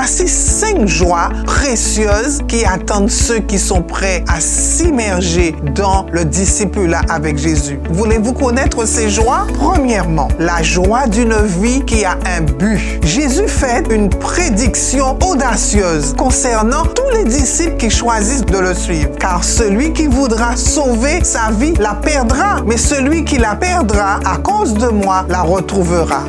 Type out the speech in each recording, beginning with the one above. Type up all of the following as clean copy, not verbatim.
Voici 5 joies précieuses qui attendent ceux qui sont prêts à s'immerger dans le discipulat avec Jésus. Voulez-vous connaître ces joies? Premièrement, la joie d'une vie qui a un but. Jésus fait une prédiction audacieuse concernant tous les disciples qui choisissent de le suivre. Car celui qui voudra sauver sa vie la perdra, mais celui qui la perdra à cause de moi la retrouvera.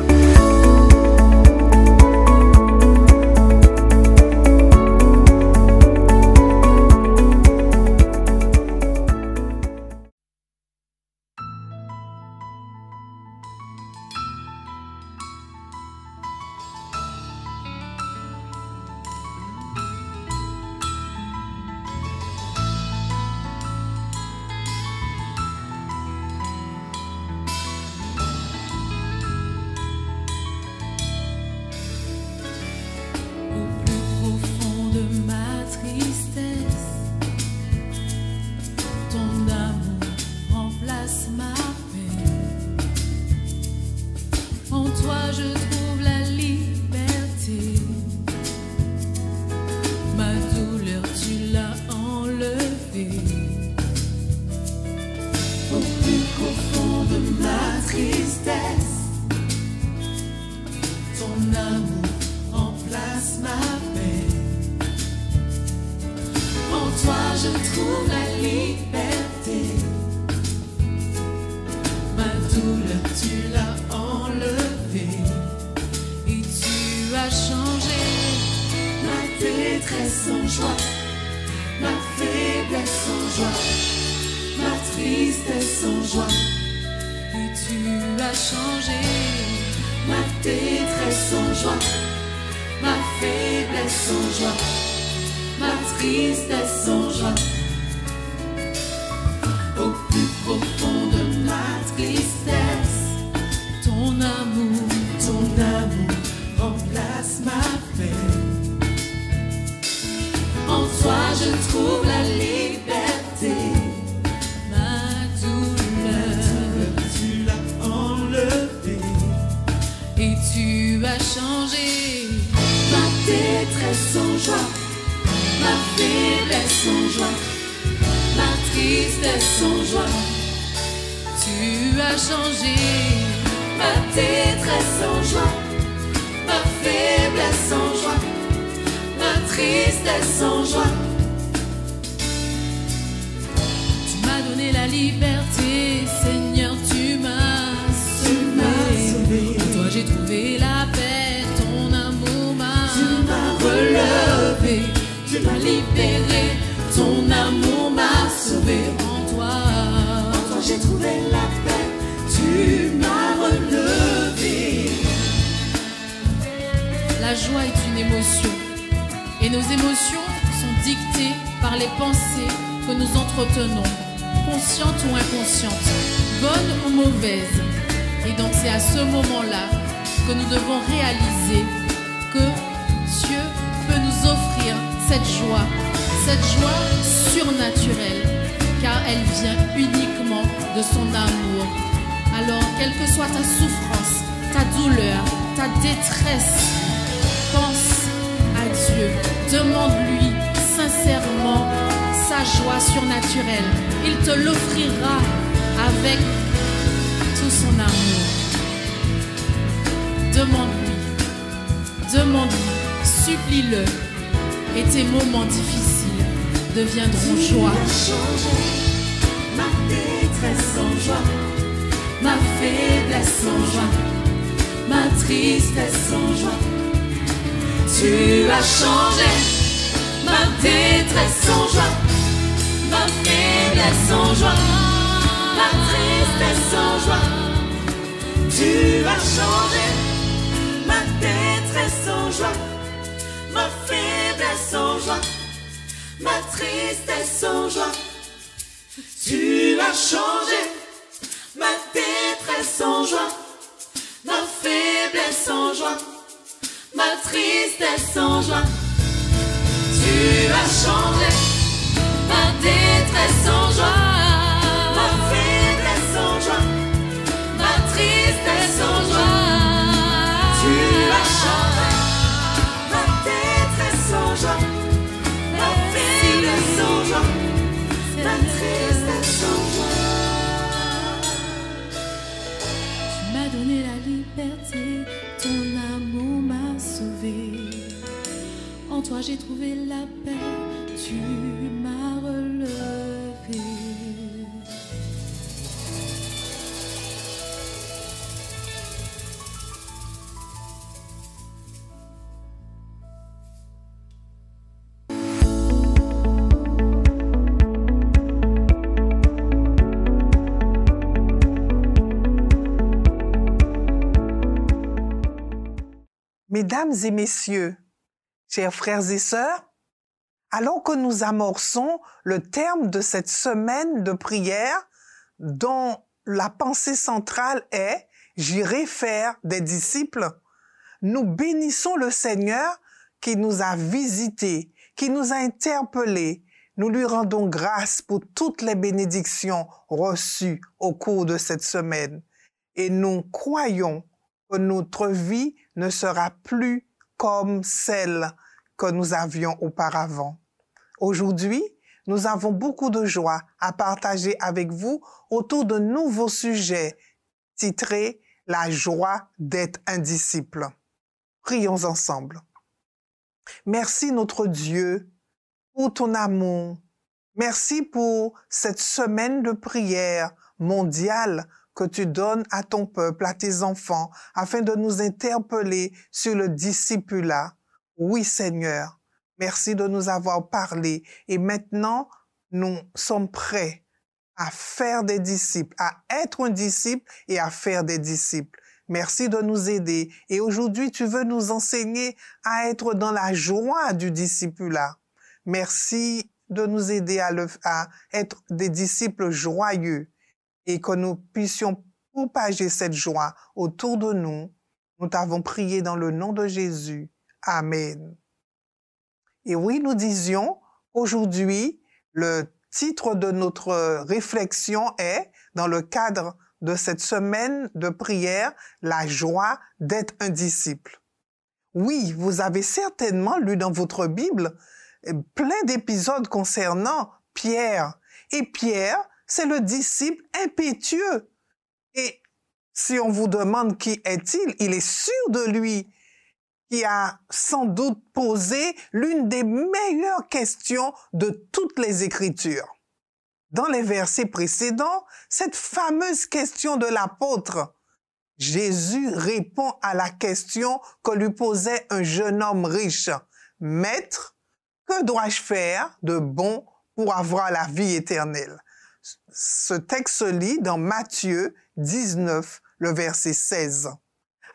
La joie est une émotion et nos émotions sont dictées par les pensées que nous entretenons, conscientes ou inconscientes, bonnes ou mauvaises. Et donc c'est à ce moment-là que nous devons réaliser que Dieu peut nous offrir cette joie surnaturelle, car elle vient uniquement de son amour. Alors, quelle que soit ta souffrance, ta douleur, ta détresse, pense à Dieu, demande-lui sincèrement sa joie surnaturelle. Il te l'offrira avec tout son amour. Demande-lui, supplie-le, et tes moments difficiles deviendront joie. Ma détresse en joie, ma faiblesse en joie, ma tristesse en joie. Tu as changé ma détresse en joie, ma faiblesse en joie, ma tristesse en joie. Tu as changé ma détresse en joie, ma faiblesse en joie, ma tristesse en joie. Tu as changé ma détresse en joie, ma faiblesse en joie, ma tristesse en joie. Tu as changé ma détresse en joie, ma faiblesse en joie, ma tristesse en joie. Tu as changé ma détresse trouvé la paix, tu m'as relevé. Mesdames et messieurs, chers frères et sœurs, alors que nous amorçons le terme de cette semaine de prière dont la pensée centrale est « J'irai faire des disciples », nous bénissons le Seigneur qui nous a visités, qui nous a interpellés. Nous lui rendons grâce pour toutes les bénédictions reçues au cours de cette semaine. Et nous croyons que notre vie ne sera plus comme celle que nous avions auparavant. Aujourd'hui, nous avons beaucoup de joie à partager avec vous autour de nouveaux sujets titrés « La joie d'être un disciple ». Prions ensemble. Merci notre Dieu pour ton amour. Merci pour cette semaine de prière mondiale que tu donnes à ton peuple, à tes enfants, afin de nous interpeller sur le discipulat. Oui, Seigneur, merci de nous avoir parlé. Et maintenant, nous sommes prêts à faire des disciples, à être un disciple et à faire des disciples. Merci de nous aider. Et aujourd'hui, tu veux nous enseigner à être dans la joie du discipulat. Merci de nous aider à être des disciples joyeux, et que nous puissions propager cette joie autour de nous. Nous t'avons prié dans le nom de Jésus. Amen. Et oui, nous disions, aujourd'hui, le titre de notre réflexion est, dans le cadre de cette semaine de prière, la joie d'être un disciple. Oui, vous avez certainement lu dans votre Bible plein d'épisodes concernant Pierre. Et Pierre, c'est le disciple impétueux. Et si on vous demande qui est-il, il est sûr de lui, qui a sans doute posé l'une des meilleures questions de toutes les Écritures. Dans les versets précédents, cette fameuse question de l'apôtre, Jésus répond à la question que lui posait un jeune homme riche. « Maître, que dois-je faire de bon pour avoir la vie éternelle ?» Ce texte se lit dans Matthieu 19, le verset 16.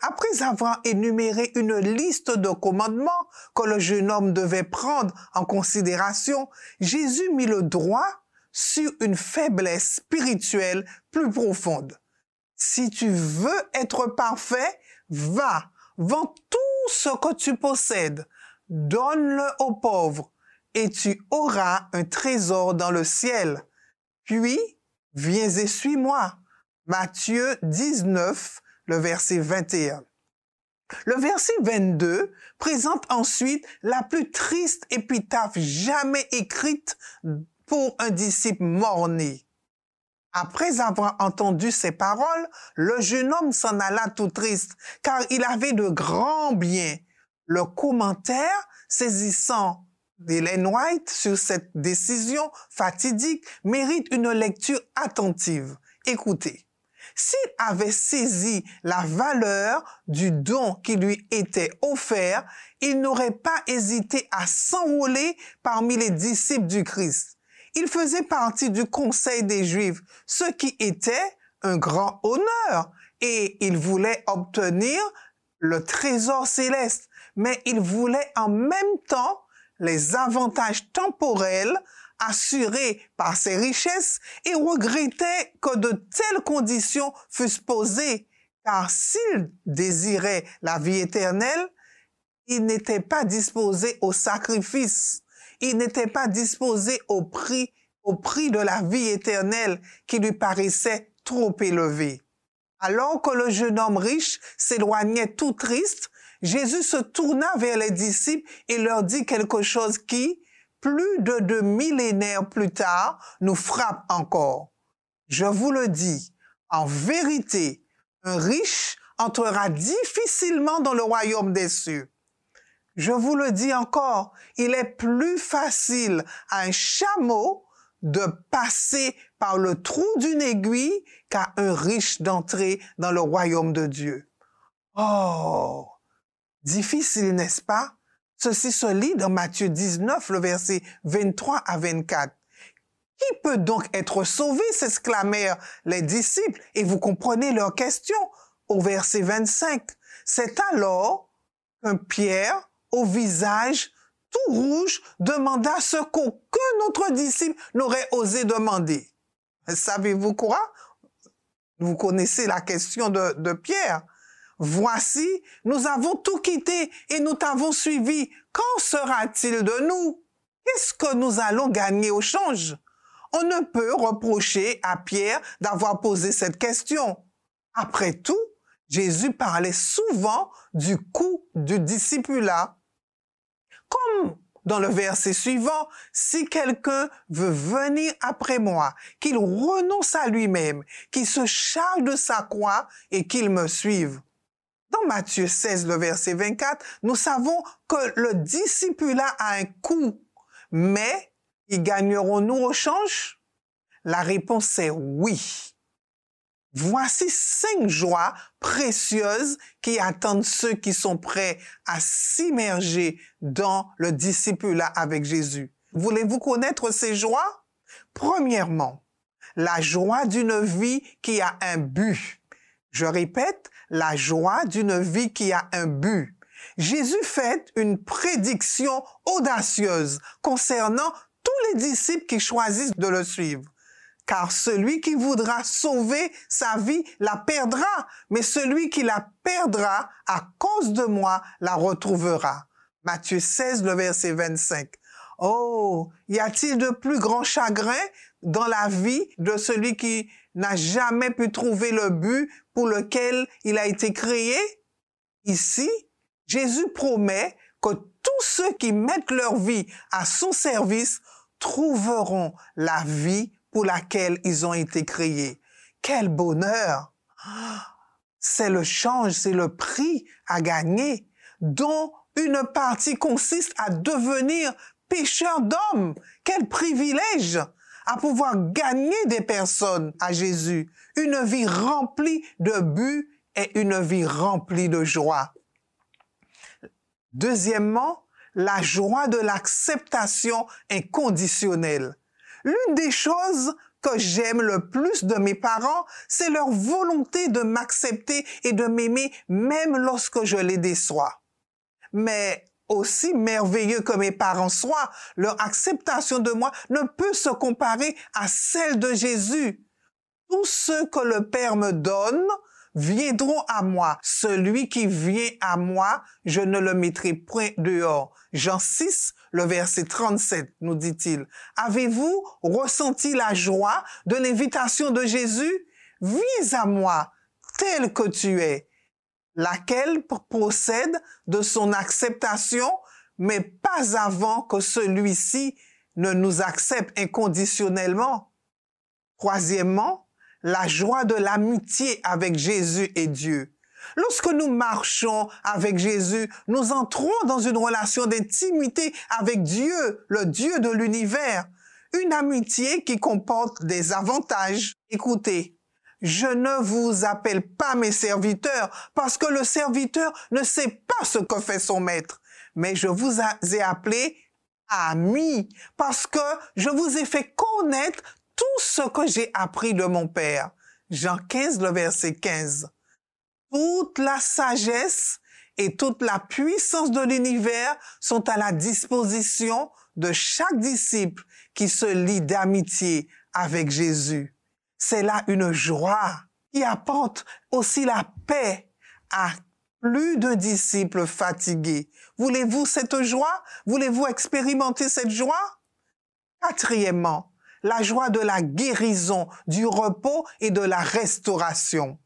Après avoir énuméré une liste de commandements que le jeune homme devait prendre en considération, Jésus mit le doigt sur une faiblesse spirituelle plus profonde. Si tu veux être parfait, va, vends tout ce que tu possèdes, donne-le aux pauvres, et tu auras un trésor dans le ciel. Puis, viens et suis-moi. Matthieu 19, le verset 21. Le verset 22 présente ensuite la plus triste épitaphe jamais écrite pour un disciple mort-né. Après avoir entendu ces paroles, le jeune homme s'en alla tout triste, car il avait de grands biens. Le commentaire saisissant d'Ellen White sur cette décision fatidique mérite une lecture attentive. Écoutez, s'il avait saisi la valeur du don qui lui était offert, il n'aurait pas hésité à s'enrôler parmi les disciples du Christ. Il faisait partie du conseil des Juifs, ce qui était un grand honneur, et il voulait obtenir le trésor céleste, mais il voulait en même temps les avantages temporels assurés par ses richesses et regrettait que de telles conditions fussent posées, car s'il désirait la vie éternelle, il n'était pas disposé au sacrifice, il n'était pas disposé au prix de la vie éternelle qui lui paraissait trop élevé. Alors que le jeune homme riche s'éloignait tout triste, Jésus se tourna vers les disciples et leur dit quelque chose qui, plus de 2 millénaires plus tard, nous frappe encore. Je vous le dis, en vérité, un riche entrera difficilement dans le royaume des cieux. Je vous le dis encore, il est plus facile à un chameau de passer par le trou d'une aiguille qu'à un riche d'entrer dans le royaume de Dieu. Oh, difficile, n'est-ce pas? Ceci se lit dans Matthieu 19, le verset 23 à 24. Qui peut donc être sauvé? S'exclamèrent les disciples, et vous comprenez leur question au verset 25. C'est alors qu'un Pierre, au visage tout rouge, demanda ce qu'aucun autre disciple n'aurait osé demander. Savez-vous quoi? Vous connaissez la question de Pierre. Voici, nous avons tout quitté et nous t'avons suivi. Qu'en sera-t-il de nous? Qu'est-ce que nous allons gagner au change? On ne peut reprocher à Pierre d'avoir posé cette question. Après tout, Jésus parlait souvent du coût du discipulat. Comme dans le verset suivant, si quelqu'un veut venir après moi, qu'il renonce à lui-même, qu'il se charge de sa croix et qu'il me suive. Dans Matthieu 16, le verset 24, nous savons que le discipulat a un coût, mais y gagnerons-nous au change? La réponse est oui. Voici 5 joies précieuses qui attendent ceux qui sont prêts à s'immerger dans le discipulat avec Jésus. Voulez-vous connaître ces joies? Premièrement, la joie d'une vie qui a un but. Je répète, la joie d'une vie qui a un but. Jésus fait une prédiction audacieuse concernant tous les disciples qui choisissent de le suivre. Car celui qui voudra sauver sa vie la perdra, mais celui qui la perdra à cause de moi la retrouvera. Matthieu 16, le verset 25. Oh, y a-t-il de plus grand chagrin dans la vie de celui qui n'a jamais pu trouver le but pour lequel il a été créé? Ici, Jésus promet que tous ceux qui mettent leur vie à son service trouveront la vie pour laquelle ils ont été créés. Quel bonheur! C'est le change, c'est le prix à gagner, dont une partie consiste à devenir pécheur d'hommes. Quel privilège à pouvoir gagner des personnes à Jésus. Une vie remplie de buts et une vie remplie de joie. Deuxièmement, la joie de l'acceptation inconditionnelle. L'une des choses que j'aime le plus de mes parents, c'est leur volonté de m'accepter et de m'aimer même lorsque je les déçois. Mais aussi merveilleux que mes parents soient, leur acceptation de moi ne peut se comparer à celle de Jésus. Tous ceux que le Père me donne viendront à moi. Celui qui vient à moi, je ne le mettrai point dehors. Jean 6, le verset 37, nous dit-il. Avez-vous ressenti la joie de l'invitation de Jésus? Viens à moi, tel que tu es, laquelle procède de son acceptation, mais pas avant que celui-ci ne nous accepte inconditionnellement. Troisièmement, la joie de l'amitié avec Jésus et Dieu. Lorsque nous marchons avec Jésus, nous entrons dans une relation d'intimité avec Dieu, le Dieu de l'univers. Une amitié qui comporte des avantages. Écoutez, je ne vous appelle pas mes serviteurs parce que le serviteur ne sait pas ce que fait son maître. Mais je vous ai appelés amis parce que je vous ai fait connaître tout ce que j'ai appris de mon Père. Jean 15, le verset 15. Toute la sagesse et toute la puissance de l'univers sont à la disposition de chaque disciple qui se lie d'amitié avec Jésus. C'est là une joie qui apporte aussi la paix à plus de disciples fatigués. Voulez-vous cette joie? Voulez-vous expérimenter cette joie? Quatrièmement, la joie de la guérison, du repos et de la restauration.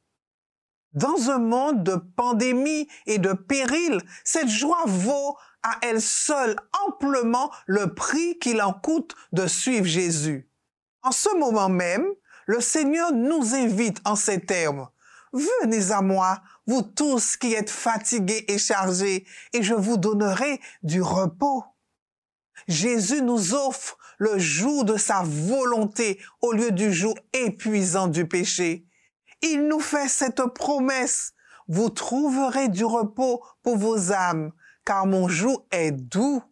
Dans un monde de pandémie et de péril, cette joie vaut à elle seule amplement le prix qu'il en coûte de suivre Jésus. En ce moment même, le Seigneur nous invite en ces termes. Venez à moi, vous tous qui êtes fatigués et chargés, et je vous donnerai du repos. Jésus nous offre le jour de sa volonté au lieu du jour épuisant du péché. Il nous fait cette promesse: vous trouverez du repos pour vos âmes, car mon joug est doux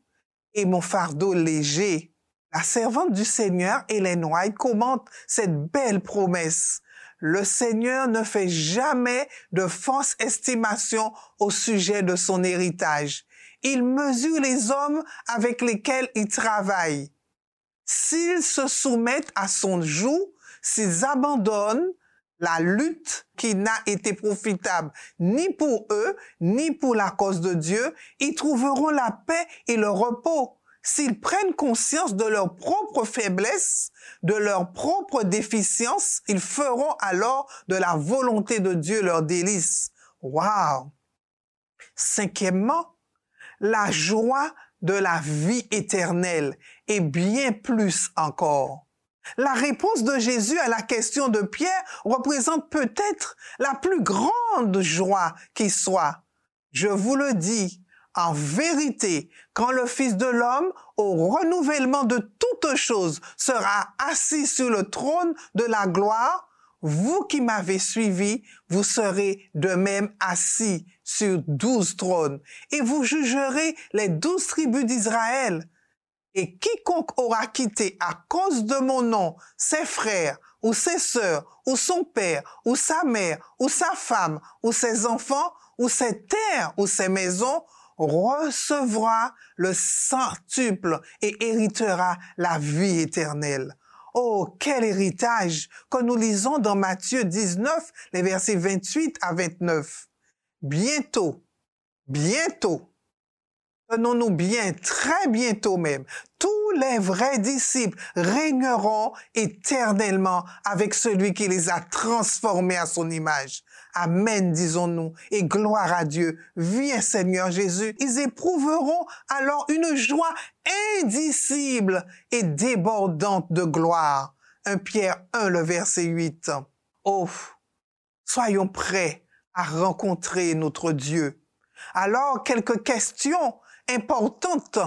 et mon fardeau léger. La servante du Seigneur, Ellen White, commente cette belle promesse. Le Seigneur ne fait jamais de fausse estimation au sujet de son héritage. Il mesure les hommes avec lesquels il travaille. S'ils se soumettent à son joug, s'ils abandonnent la lutte qui n'a été profitable ni pour eux, ni pour la cause de Dieu, ils trouveront la paix et le repos. S'ils prennent conscience de leur propre faiblesse, de leur propre déficience, ils feront alors de la volonté de Dieu leur délice. Wow! Cinquièmement, la joie de la vie éternelle et bien plus encore. La réponse de Jésus à la question de Pierre représente peut-être la plus grande joie qui soit. Je vous le dis, en vérité, quand le Fils de l'homme, au renouvellement de toutes choses, sera assis sur le trône de la gloire, vous qui m'avez suivi, vous serez de même assis sur 12 trônes, et vous jugerez les 12 tribus d'Israël. Et quiconque aura quitté à cause de mon nom ses frères, ou ses sœurs, ou son père, ou sa mère, ou sa femme, ou ses enfants, ou ses terres, ou ses maisons, recevra le centuple et héritera la vie éternelle. Oh, quel héritage que nous lisons dans Matthieu 19, les versets 28 à 29. Bientôt, tenons-nous bien, très bientôt même, tous les vrais disciples régneront éternellement avec celui qui les a transformés à son image. Amen, disons-nous, et gloire à Dieu. Viens, Seigneur Jésus. Ils éprouveront alors une joie indicible et débordante de gloire. 1 Pierre 1, le verset 8. Oh, soyons prêts à rencontrer notre Dieu. Alors, quelques questions importantes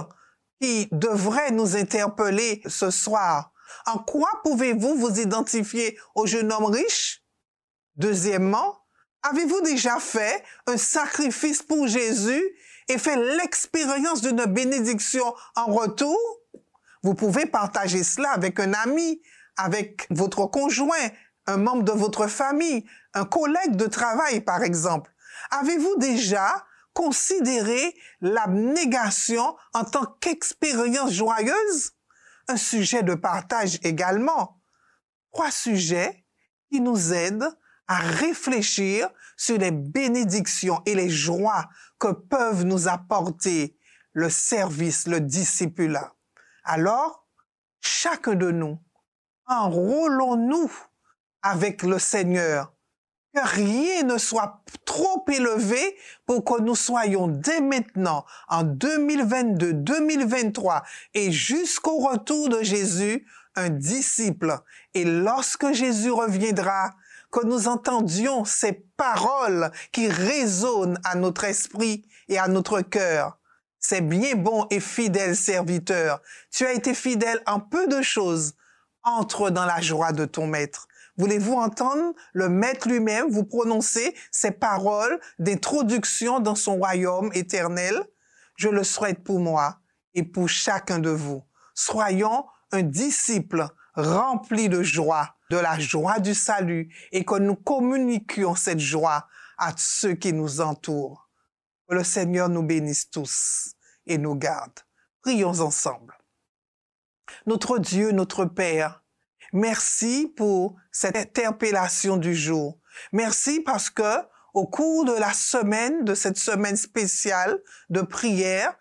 qui devraient nous interpeller ce soir. En quoi pouvez-vous vous identifier au jeune homme riche? Deuxièmement, avez-vous déjà fait un sacrifice pour Jésus et fait l'expérience d'une bénédiction en retour? Vous pouvez partager cela avec un ami, avec votre conjoint, un membre de votre famille, un collègue de travail par exemple. Avez-vous déjà considéré l'abnégation en tant qu'expérience joyeuse? Un sujet de partage également. 3 sujets qui nous aident à réfléchir sur les bénédictions et les joies que peuvent nous apporter le service, le discipulat. Alors, chacun de nous, enrôlons-nous avec le Seigneur, que rien ne soit trop élevé pour que nous soyons dès maintenant, en 2022, 2023 et jusqu'au retour de Jésus, un disciple. Et lorsque Jésus reviendra, que nous entendions ces paroles qui résonnent à notre esprit et à notre cœur. C'est bien bon et fidèle serviteur. Tu as été fidèle en peu de choses. Entre dans la joie de ton maître. Voulez-vous entendre le maître lui-même vous prononcer ces paroles d'introduction dans son royaume éternel? Je le souhaite pour moi et pour chacun de vous. Soyons un disciple rempli de joie, de la joie du salut, et que nous communiquions cette joie à ceux qui nous entourent. Que le Seigneur nous bénisse tous et nous garde. Prions ensemble. Notre Dieu, notre Père, merci pour cette interpellation du jour. Merci parce que au cours de la semaine, de cette semaine spéciale de prière,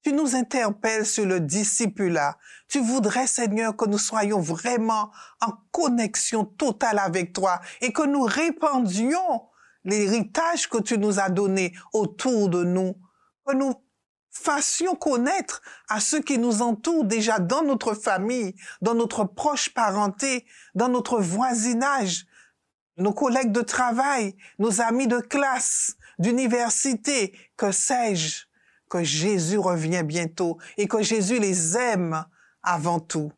tu nous interpelles sur le discipulat. Tu voudrais, Seigneur, que nous soyons vraiment en connexion totale avec toi et que nous répandions l'héritage que tu nous as donné autour de nous, que nous fassions connaître à ceux qui nous entourent déjà dans notre famille, dans notre proche parenté, dans notre voisinage, nos collègues de travail, nos amis de classe, d'université, que sais-je, que Jésus revient bientôt et que Jésus les aime avant tout.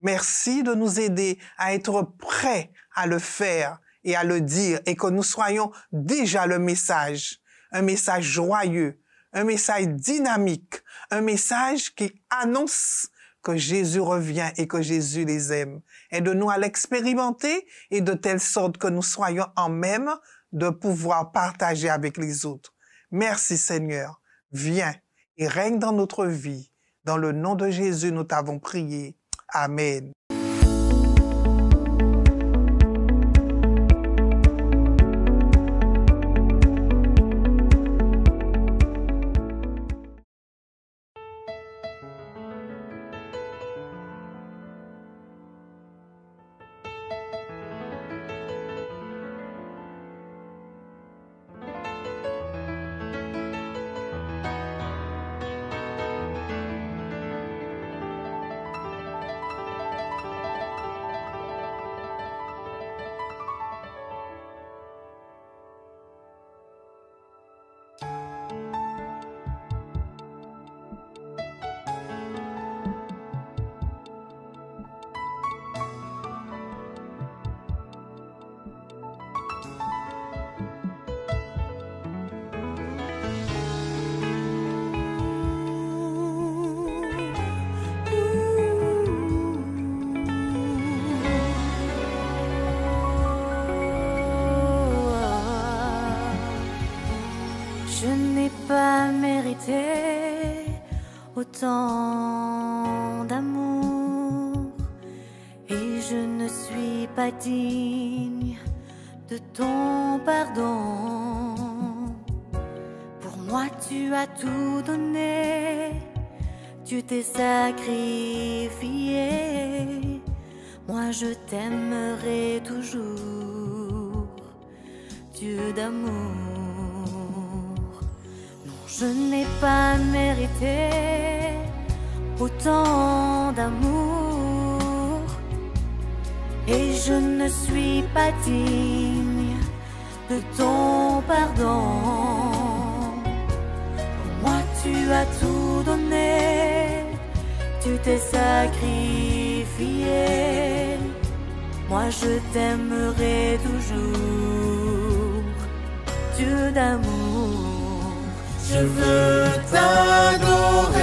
Merci de nous aider à être prêts à le faire et à le dire et que nous soyons déjà le message, un message joyeux, un message dynamique, un message qui annonce que Jésus revient et que Jésus les aime. Aide-nous à l'expérimenter et de telle sorte que nous soyons en même de pouvoir partager avec les autres. Merci Seigneur. Viens et règne dans notre vie. Dans le nom de Jésus, nous t'avons prié. Amen. Je n'ai pas mérité autant d'amour et je ne suis pas digne de ton pardon. Pour moi tu as tout donné, tu t'es sacrifié. Moi je t'aimerai toujours, Dieu d'amour. Je n'ai pas mérité autant d'amour et je ne suis pas digne de ton pardon. Pour moi tu as tout donné, tu t'es sacrifié. Moi je t'aimerai toujours, Dieu d'amour. Je veux t'adorer,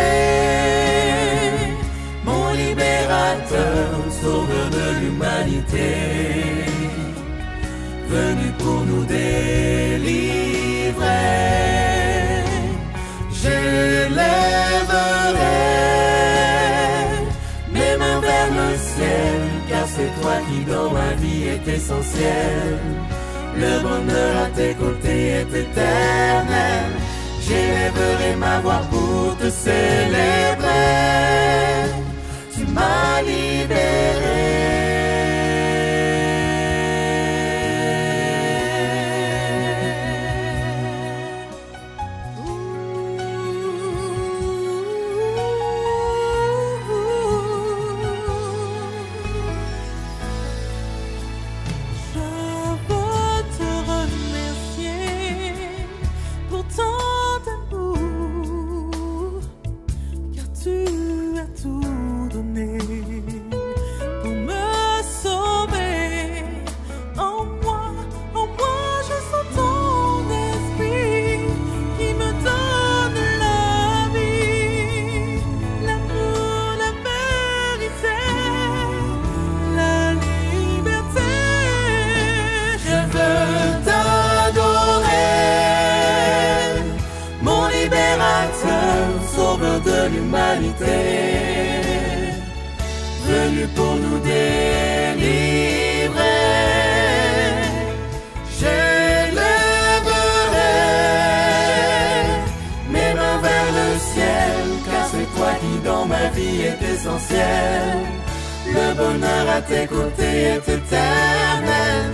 mon libérateur, sauveur de l'humanité, venu pour nous délivrer. J'élèverai mes mains vers le ciel, car c'est toi qui dans ma vie est essentiel. Le bonheur à tes côtés est éternel. J'élèverai ma voix pour te célébrer. Tu m'as libéré. Venu pour nous délivrer. J'élèverai mes mains vers le ciel, car c'est toi qui dans ma vie est essentiel. Le bonheur à tes côtés est éternel.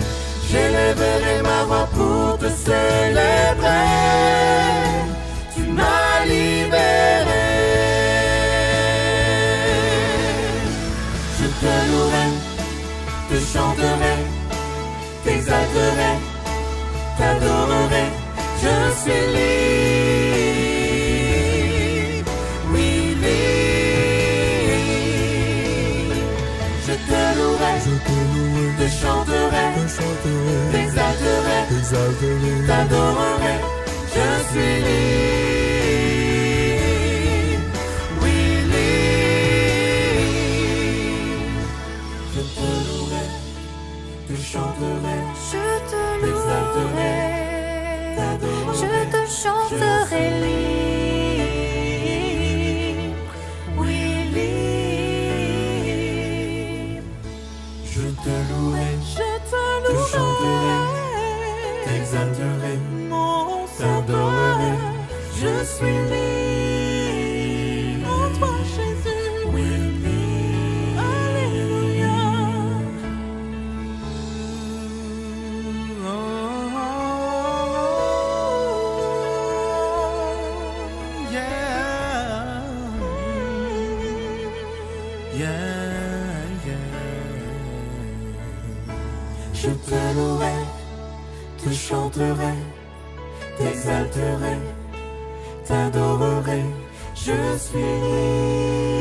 J'élèverai ma voix pour te célébrer. Tu m'as libéré. Je te louerai, te chanterai, t'exalterai. t'adorerai, je suis libre, oui, libre. Je te louerai, te chanterai, t'exalterai, t'adorerai, je suis libre, oui, libre. Je te louerai, te chanterai, Je te t'exalterai, louerai, je te chanterai libre, oui, libre. je te louerai, Je te te chanterai, louerai, t'exalterai, mon t'adorerai, sauveur, je suis libre en toi, Jésus. oui, libre. Alléluia. Je te louerai, te chanterai, t'exalterai, t'adorerai, je suis libre.